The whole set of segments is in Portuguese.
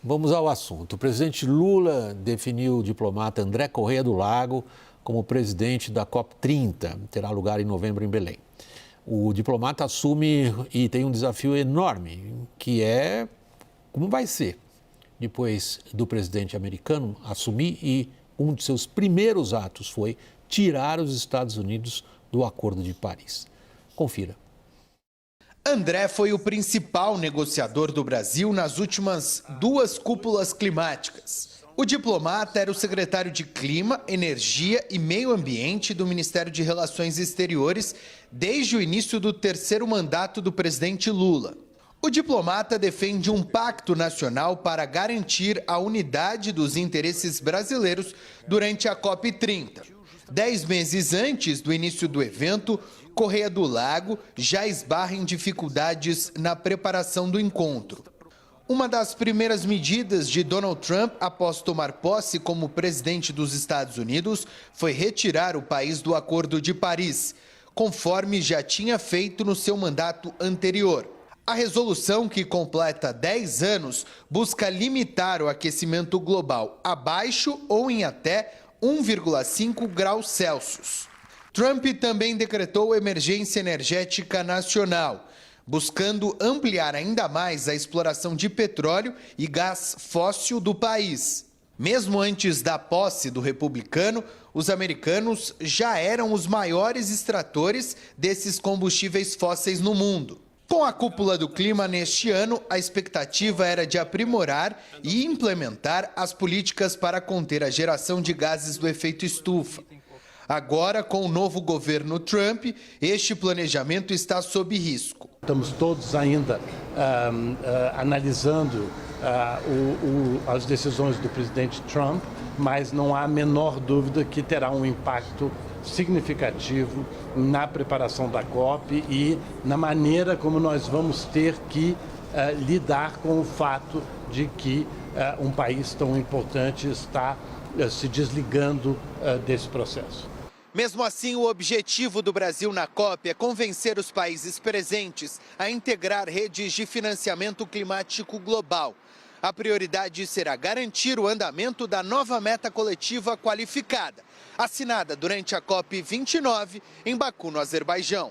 vamos ao assunto. O presidente Lula definiu o diplomata André Correia do Lago como presidente da COP30, terá lugar em novembro em Belém. O diplomata assume e tem um desafio enorme, que é como vai ser depois do presidente americano assumir, e um de seus primeiros atos foi tirar os Estados Unidos do Acordo de Paris. Confira. André foi o principal negociador do Brasil nas últimas 2 cúpulas climáticas. O diplomata era o secretário de Clima, Energia e Meio Ambiente do Ministério de Relações Exteriores desde o início do 3º mandato do presidente Lula. O diplomata defende um pacto nacional para garantir a unidade dos interesses brasileiros durante a COP30. 10 meses antes do início do evento, Correia do Lago já esbarra em dificuldades na preparação do encontro. Uma das primeiras medidas de Donald Trump após tomar posse como presidente dos Estados Unidos foi retirar o país do Acordo de Paris, conforme já tinha feito no seu mandato anterior. A resolução, que completa 10 anos, busca limitar o aquecimento global abaixo ou em até 1,5 graus Celsius. Trump também decretou emergência energética nacional, buscando ampliar ainda mais a exploração de petróleo e gás fóssil do país. Mesmo antes da posse do republicano, os americanos já eram os maiores extratores desses combustíveis fósseis no mundo. Com a cúpula do clima neste ano, a expectativa era de aprimorar e implementar as políticas para conter a geração de gases do efeito estufa. Agora, com o novo governo Trump, este planejamento está sob risco. Estamos todos ainda analisando as decisões do presidente Trump, mas não há a menor dúvida que terá um impacto significativo na preparação da COP e na maneira como nós vamos ter que lidar com o fato de que um país tão importante está se desligando desse processo. Mesmo assim, o objetivo do Brasil na COP é convencer os países presentes a integrar redes de financiamento climático global. A prioridade será garantir o andamento da nova meta coletiva qualificada, assinada durante a COP29 em Baku, no Azerbaijão.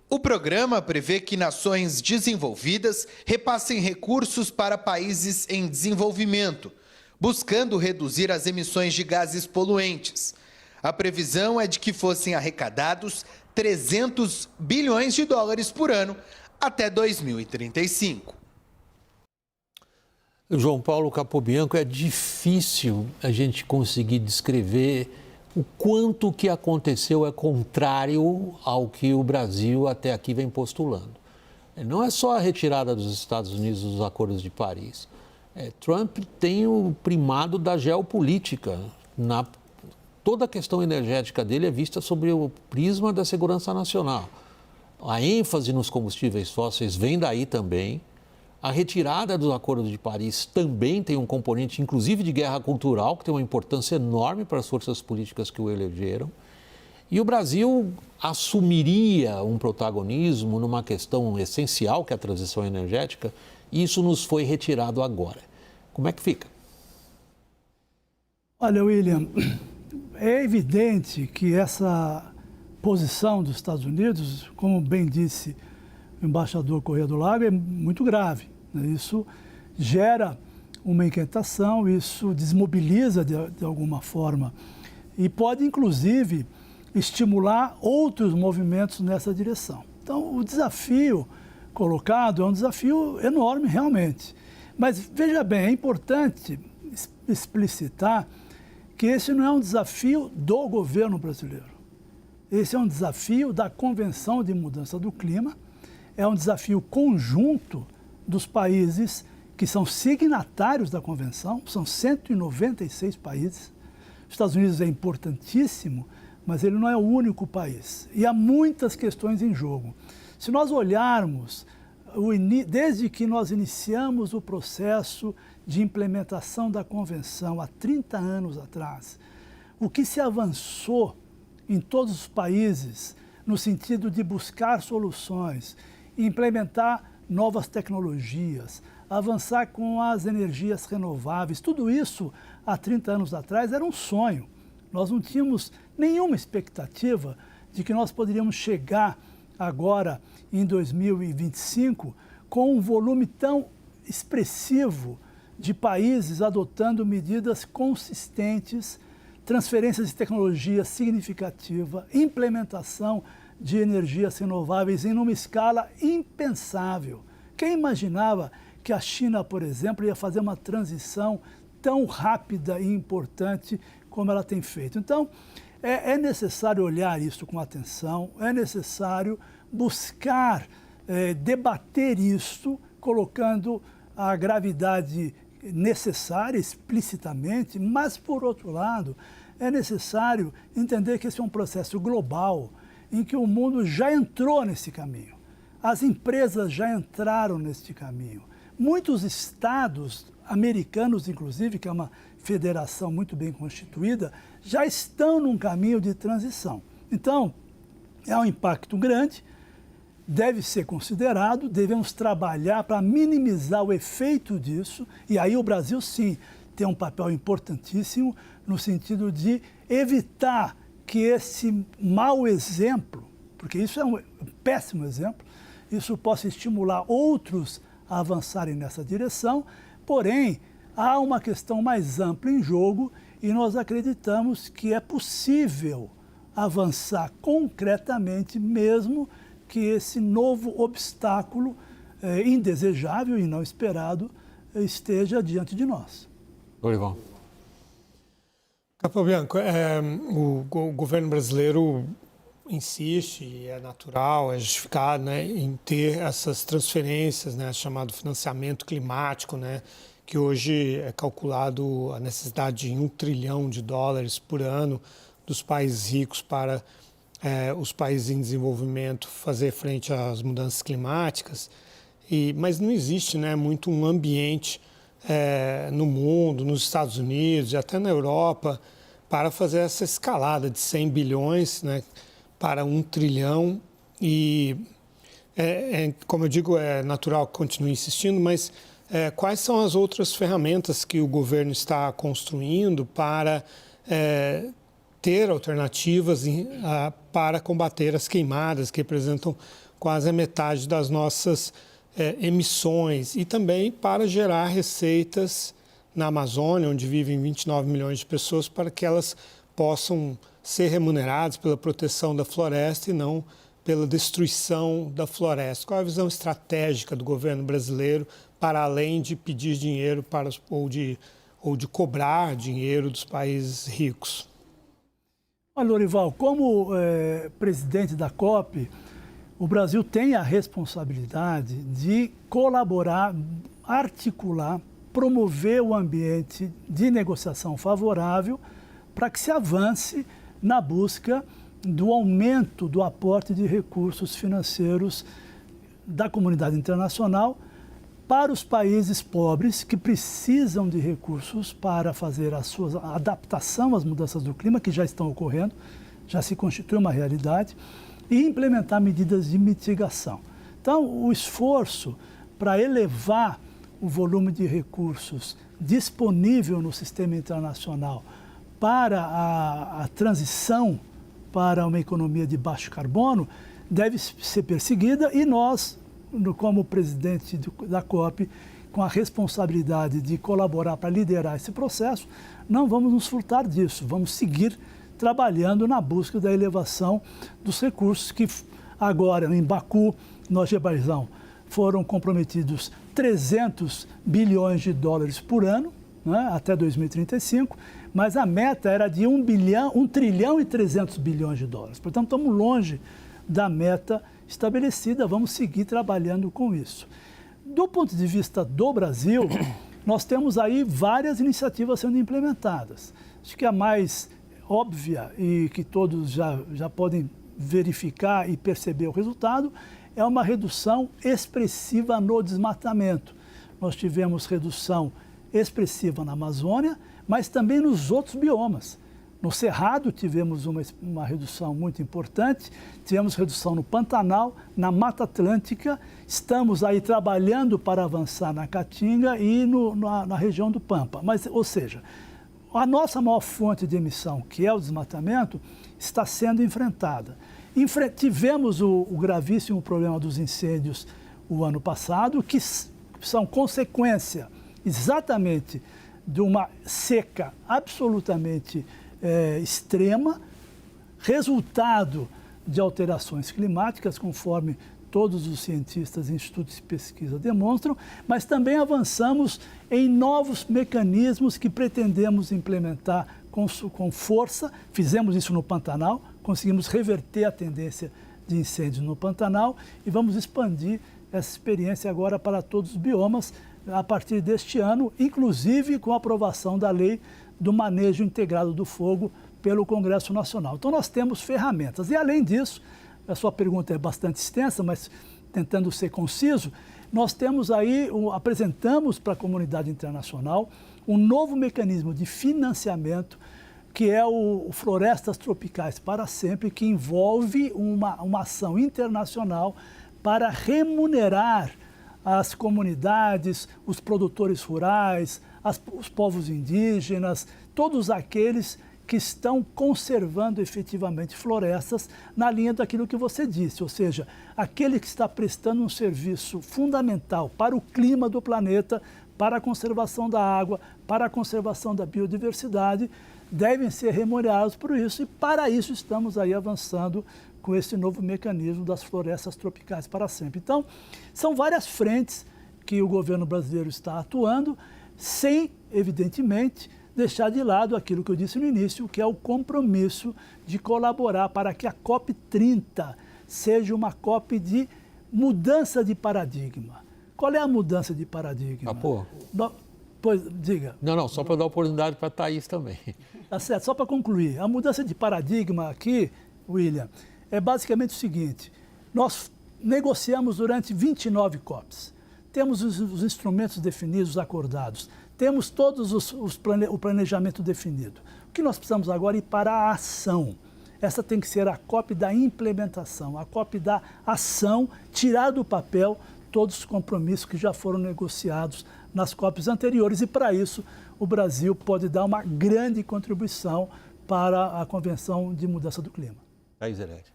O programa prevê que nações desenvolvidas repassem recursos para países em desenvolvimento, buscando reduzir as emissões de gases poluentes. A previsão é de que fossem arrecadados 300 bilhões de dólares por ano até 2035. João Paulo Capobianco, é difícil a gente conseguir descrever o quanto que aconteceu é contrário ao que o Brasil até aqui vem postulando. Não é só a retirada dos Estados Unidos dos Acordos de Paris. Trump tem o primado da geopolítica. Toda a questão energética dele é vista sobre o prisma da segurança nacional. A ênfase nos combustíveis fósseis vem daí também. A retirada do Acordo de Paris também tem um componente, inclusive, de guerra cultural, que tem uma importância enorme para as forças políticas que o elegeram. E o Brasil assumiria um protagonismo numa questão essencial, que é a transição energética, e isso nos foi retirado agora. Como é que fica? Olha, William, é evidente que essa posição dos Estados Unidos, como bem disse o embaixador Correia do Lago, é muito grave. Isso gera uma inquietação, isso desmobiliza de alguma forma e pode, inclusive, estimular outros movimentos nessa direção. Então, o desafio colocado é um desafio enorme, realmente. Mas, veja bem, é importante explicitar que esse não é um desafio do governo brasileiro. Esse é um desafio da Convenção de Mudança do Clima, é um desafio conjunto dos países que são signatários da Convenção, são 196 países. Os Estados Unidos é importantíssimo, mas ele não é o único país. E há muitas questões em jogo. Se nós olharmos, desde que nós iniciamos o processo de implementação da Convenção há 30 anos atrás, o que se avançou em todos os países no sentido de buscar soluções, implementar novas tecnologias, avançar com as energias renováveis. Tudo isso, há 30 anos atrás, era um sonho. Nós não tínhamos nenhuma expectativa de que nós poderíamos chegar agora, em 2025, com um volume tão expressivo de países adotando medidas consistentes, transferências de tecnologia significativa, implementação de energias renováveis em uma escala impensável. Quem imaginava que a China, por exemplo, ia fazer uma transição tão rápida e importante como ela tem feito? Então, é necessário olhar isso com atenção, é necessário buscar debater isso, colocando a gravidade necessária explicitamente, mas, por outro lado, é necessário entender que esse é um processo global em que o mundo já entrou nesse caminho. As empresas já entraram neste caminho. Muitos estados americanos, inclusive, que é uma federação muito bem constituída, já estão num caminho de transição. Então, é um impacto grande, deve ser considerado, devemos trabalhar para minimizar o efeito disso, e aí o Brasil, sim, tem um papel importantíssimo no sentido de evitar que esse mau exemplo, porque isso é um péssimo exemplo, isso possa estimular outros a avançarem nessa direção, porém, há uma questão mais ampla em jogo e nós acreditamos que é possível avançar concretamente mesmo que esse novo obstáculo indesejável e não esperado esteja diante de nós. Lorival. Capobianco, o governo brasileiro insiste, e é natural, é justificado, né, em ter essas transferências, né, chamado financiamento climático, né, que hoje é calculado a necessidade de $1 trilhão por ano dos países ricos para os países em desenvolvimento fazer frente às mudanças climáticas, mas não existe, né, muito um ambiente no mundo, nos Estados Unidos e até na Europa, para fazer essa escalada de 100 bilhões, né, para 1 trilhão. E, como eu digo, é natural que continue insistindo, mas quais são as outras ferramentas que o governo está construindo para ter alternativas para combater as queimadas, que representam quase a metade das nossas emissões, e também para gerar receitas na Amazônia, onde vivem 29 milhões de pessoas, para que elas possam ser remuneradas pela proteção da floresta e não pela destruição da floresta. Qual é a visão estratégica do governo brasileiro para além de pedir dinheiro ou de cobrar dinheiro dos países ricos? Olha, Lorival, como presidente da COP, o Brasil tem a responsabilidade de colaborar, articular, promover o ambiente de negociação favorável para que se avance na busca do aumento do aporte de recursos financeiros da comunidade internacional para os países pobres que precisam de recursos para fazer a sua adaptação às mudanças do clima, que já estão ocorrendo, já se constitui uma realidade, e implementar medidas de mitigação. Então, o esforço para elevar o volume de recursos disponível no sistema internacional para a transição para uma economia de baixo carbono deve ser perseguida, e nós, como presidente da COP, com a responsabilidade de colaborar para liderar esse processo, não vamos nos furtar disso, vamos seguir trabalhando na busca da elevação dos recursos que agora, em Baku, no Azerbaijão, foram comprometidos 300 bilhões de dólares por ano, né, até 2035, mas a meta era de 1 trilhão e 300 bilhões de dólares. Portanto, estamos longe da meta estabelecida, vamos seguir trabalhando com isso. Do ponto de vista do Brasil, nós temos aí várias iniciativas sendo implementadas. Acho que a mais óbvia e que todos já podem verificar e perceber o resultado é uma redução expressiva no desmatamento. Nós tivemos redução expressiva na Amazônia, mas também nos outros biomas. No Cerrado tivemos uma redução muito importante, tivemos redução no Pantanal, na Mata Atlântica, estamos aí trabalhando para avançar na Caatinga e na região do Pampa. Mas, ou seja, a nossa maior fonte de emissão, que é o desmatamento, está sendo enfrentada. Tivemos o gravíssimo problema dos incêndios o ano passado, que são consequência exatamente de uma seca absolutamente extrema, resultado de alterações climáticas, conforme todos os cientistas e institutos de pesquisa demonstram, mas também avançamos em novos mecanismos que pretendemos implementar com força. Fizemos isso no Pantanal, conseguimos reverter a tendência de incêndios no Pantanal e vamos expandir essa experiência agora para todos os biomas a partir deste ano, inclusive com a aprovação da lei do manejo integrado do fogo pelo Congresso Nacional. Então nós temos ferramentas e, além disso, a sua pergunta é bastante extensa, mas tentando ser conciso, nós temos aí, apresentamos para a comunidade internacional um novo mecanismo de financiamento, que é o Florestas Tropicais para Sempre, que envolve uma ação internacional para remunerar as comunidades, os produtores rurais, os povos indígenas, todos aqueles que estão conservando efetivamente florestas na linha daquilo que você disse, ou seja, aquele que está prestando um serviço fundamental para o clima do planeta, para a conservação da água, para a conservação da biodiversidade, devem ser remunerados por isso, e para isso estamos aí avançando com esse novo mecanismo das florestas tropicais para sempre. Então, são várias frentes que o governo brasileiro está atuando, sem, evidentemente, deixar de lado aquilo que eu disse no início, que é o compromisso de colaborar para que a COP30 seja uma COP de mudança de paradigma. Qual é a mudança de paradigma? Pois, diga. Não, só para dar oportunidade para a Thaís também. Tá certo, só para concluir. A mudança de paradigma aqui, William, é basicamente o seguinte: nós negociamos durante 29 COPs, temos os instrumentos definidos, acordados, temos todos o planejamento definido. O que nós precisamos agora é ir para a ação. Essa tem que ser a COP da implementação, a COP da ação, tirar do papel todos os compromissos que já foram negociados nas COPs anteriores, e para isso o Brasil pode dar uma grande contribuição para a Convenção de Mudança do Clima. Thaís Herede.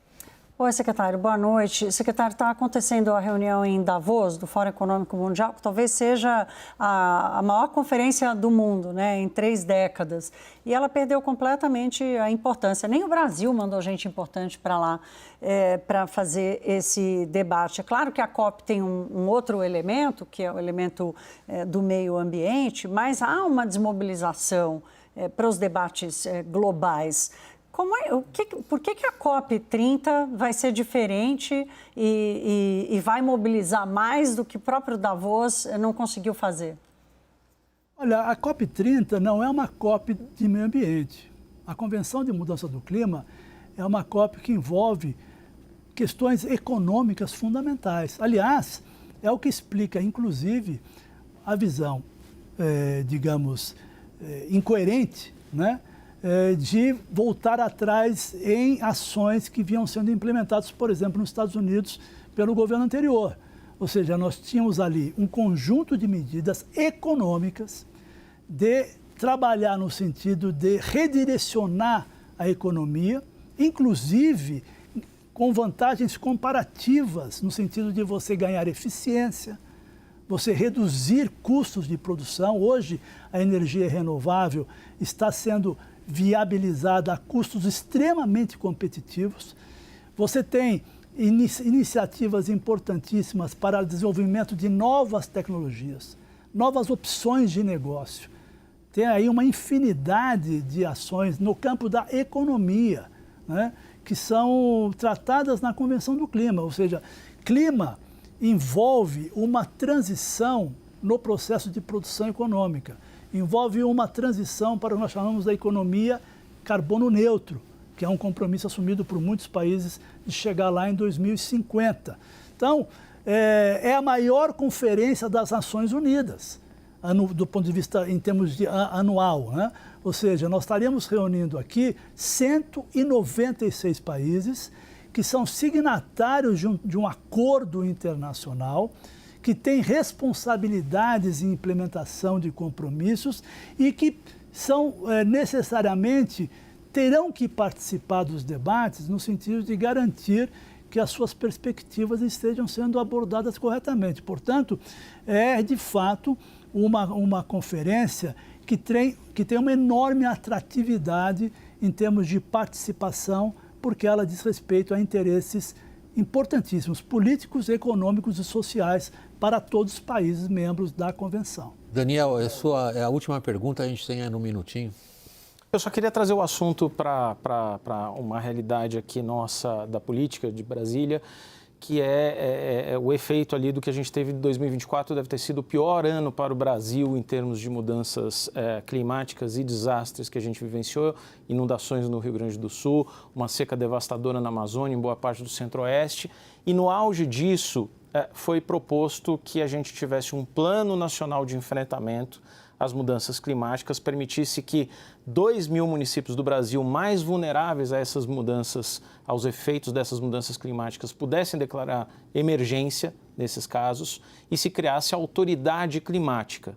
Oi, secretário, boa noite. Secretário, está acontecendo a reunião em Davos, do Fórum Econômico Mundial, que talvez seja a maior conferência do mundo, né, em 3 décadas. E ela perdeu completamente a importância. Nem o Brasil mandou gente importante para lá para fazer esse debate. É claro que a COP tem um outro elemento, que é o elemento do meio ambiente, mas há uma desmobilização para os debates globais. Por que a COP30 vai ser diferente e vai mobilizar mais do que o próprio Davos não conseguiu fazer? Olha, a COP30 não é uma COP de meio ambiente. A Convenção de Mudança do Clima é uma COP que envolve questões econômicas fundamentais. Aliás, é o que explica, inclusive, a visão, incoerente, né? De voltar atrás em ações que vinham sendo implementadas, por exemplo, nos Estados Unidos pelo governo anterior. Ou seja, nós tínhamos ali um conjunto de medidas econômicas de trabalhar no sentido de redirecionar a economia, inclusive com vantagens comparativas, no sentido de você ganhar eficiência, você reduzir custos de produção. Hoje, a energia renovável está sendo viabilizada a custos extremamente competitivos. Você tem iniciativas importantíssimas para o desenvolvimento de novas tecnologias, novas opções de negócio. Tem aí uma infinidade de ações no campo da economia, né, que são tratadas na Convenção do Clima. Ou seja, clima envolve uma transição no processo de produção econômica, envolve uma transição para o que nós chamamos da economia carbono neutro, que é um compromisso assumido por muitos países de chegar lá em 2050. Então, é a maior conferência das Nações Unidas. do ponto de vista em termos de anual, né? Ou seja, nós estaríamos reunindo aqui 196 países que são signatários de um acordo internacional, que tem responsabilidades em implementação de compromissos e que são necessariamente terão que participar dos debates no sentido de garantir que as suas perspectivas estejam sendo abordadas corretamente. Portanto, é de fato uma conferência que tem uma enorme atratividade em termos de participação, porque ela diz respeito a interesses importantíssimos, políticos, econômicos e sociais para todos os países membros da Convenção. Daniel, é a última pergunta, a gente tem no minutinho. Eu só queria trazer o assunto para uma realidade aqui nossa da política de Brasília, que é o efeito ali do que a gente teve em 2024, deve ter sido o pior ano para o Brasil em termos de mudanças climáticas e desastres que a gente vivenciou, inundações no Rio Grande do Sul, uma seca devastadora na Amazônia, em boa parte do Centro-Oeste, e no auge disso foi proposto que a gente tivesse um plano nacional de enfrentamento às mudanças climáticas, permitisse que 2.000 municípios do Brasil mais vulneráveis a essas mudanças, aos efeitos dessas mudanças climáticas, pudessem declarar emergência nesses casos e se criasse a autoridade climática.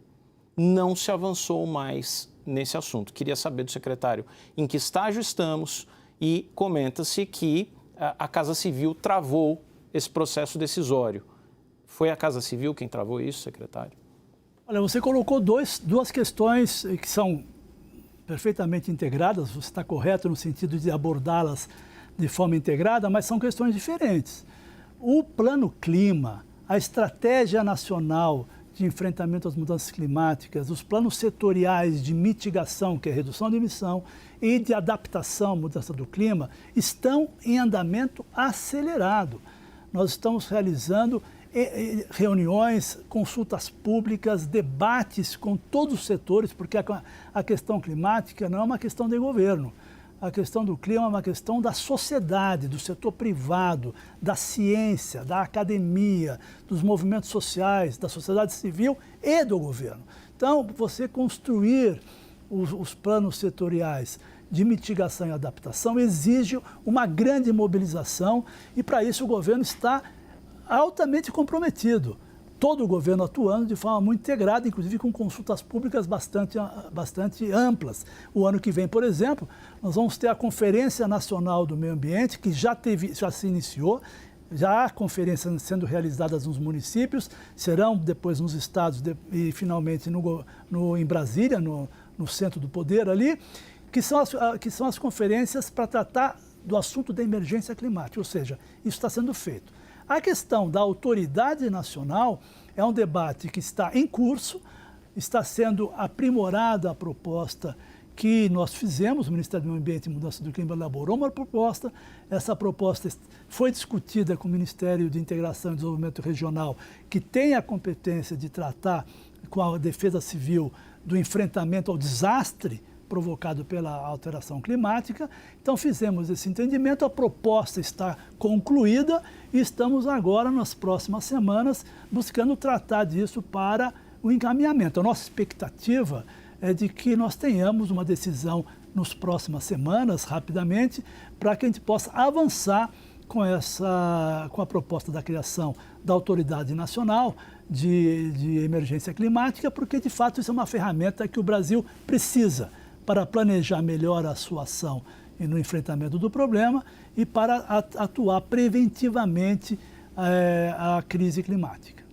Não se avançou mais nesse assunto. Queria saber do secretário em que estágio estamos e comenta-se que a Casa Civil travou esse processo decisório. Foi a Casa Civil quem travou isso, secretário? Olha, você colocou duas questões que são perfeitamente integradas, você está correto no sentido de abordá-las de forma integrada, mas são questões diferentes. O Plano Clima, a Estratégia Nacional de Enfrentamento às Mudanças Climáticas, os planos setoriais de mitigação, que é redução de emissão, e de adaptação à mudança do clima, estão em andamento acelerado. Nós estamos realizando reuniões, consultas públicas, debates com todos os setores, porque a questão climática não é uma questão de governo. A questão do clima é uma questão da sociedade, do setor privado, da ciência, da academia, dos movimentos sociais, da sociedade civil e do governo. Então, você construir os planos setoriais de mitigação e adaptação exige uma grande mobilização e, para isso, o governo está altamente comprometido. Todo o governo atuando de forma muito integrada, inclusive com consultas públicas bastante amplas. O ano que vem, por exemplo, nós vamos ter a Conferência Nacional do Meio Ambiente, que já se iniciou, já há conferências sendo realizadas nos municípios, serão depois nos estados e finalmente em Brasília, no centro do poder ali, que são as conferências para tratar do assunto da emergência climática, ou seja, isso está sendo feito. A questão da autoridade nacional é um debate que está em curso, está sendo aprimorada a proposta que nós fizemos, o Ministério do Meio Ambiente e Mudança do Clima elaborou uma proposta, essa proposta foi discutida com o Ministério de Integração e Desenvolvimento Regional, que tem a competência de tratar com a Defesa Civil do enfrentamento ao desastre provocado pela alteração climática. Então fizemos esse entendimento, a proposta está concluída e estamos agora, nas próximas semanas, buscando tratar disso para o encaminhamento. A nossa expectativa é de que nós tenhamos uma decisão nas próximas semanas, rapidamente, para que a gente possa avançar com a proposta da criação da Autoridade Nacional de Emergência Climática, porque, de fato, isso é uma ferramenta que o Brasil precisa para planejar melhor a sua ação no enfrentamento do problema e para atuar preventivamente a crise climática.